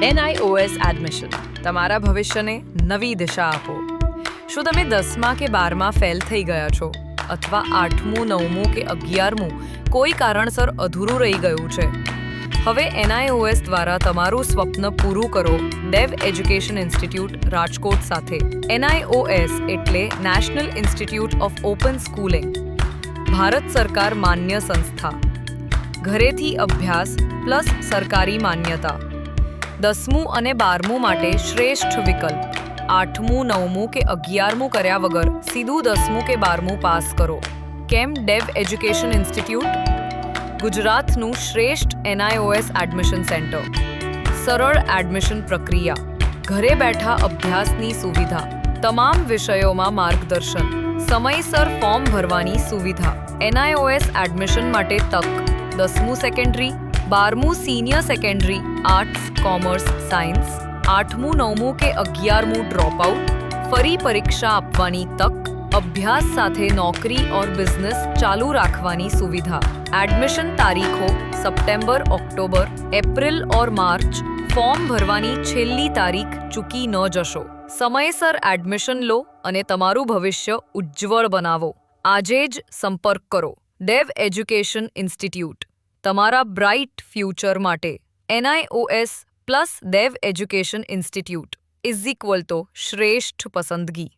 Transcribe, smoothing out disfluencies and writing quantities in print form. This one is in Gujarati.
NIOS એડમિશન તમારા ભવિષ્યને નવી દિશા આપો. શું તમે 10મા કે 12મા ફેલ થઈ ગયા છો અથવા 8મું 9મું કે 11મું કોઈ કારણસર અધૂરું રહી ગયું છે? હવે NIOS દ્વારા તમારું સ્વપ્ન પૂરું કરો ડેવ એજ્યુકેશન ઇન્સ્ટિટ્યૂટ રાજકોટ સાથે. NIOS એટલે national institute of open schooling. Bharat સરકાર માન્ય સંસ્થા. ઘરેથી અભ્યાસ પ્લસ સરકારી માન્યતા. 10મું અને 12મું માટે શ્રેષ્ઠ વિકલ્પ. 8મું 9મું કે 11મું કર્યા વગર સીધું 10મું કે 12મું પાસ કરો. કેમ ડેવ એજ્યુકેશન ઇન્સ્ટિટ્યૂટ? ગુજરાતનું શ્રેષ્ઠ NIOS એડમિશન સેન્ટર. સરળ એડમિશન પ્રક્રિયા. ઘરે બેઠા અભ્યાસની સુવિધા. તમામ વિષયોમાં માર્ગદર્શન. સમયસર ફોર્મ ભરવાની સુવિધા. NIOS એડમિશન માટે તક. 10મું સેકન્ડરી, 12મું senior secondary, arts, commerce, science, 8મું 9મું કે 11મું ડ્રોપ આઉટ, ફરી પરીક્ષા આપવાની તક, અભ્યાસ સાથે નોકરી ઓર બિઝનેસ ચાલુ રાખવાની સુવિધા. એડમિશન તારીખો સપ્ટેમ્બર, ઓક્ટોબર, એપ્રિલ ઓર માર્ચ. ફોર્મ ભરવાની છેલ્લી તારીખ ચૂકી ન જશો. સમયસર એડમિશન લો અને તમારું ભવિષ્ય ઉજ્જવળ બનાવો. આજે જ સંપર્ક કરો ડેવ એજ્યુકેશન ઇન્સ્ટિટ્યૂટ. તમારા બ્રાઇટ ફ્યુચર માટે. NIOS plus Dave education institute = શ્રેષ્ઠ પસંદગી.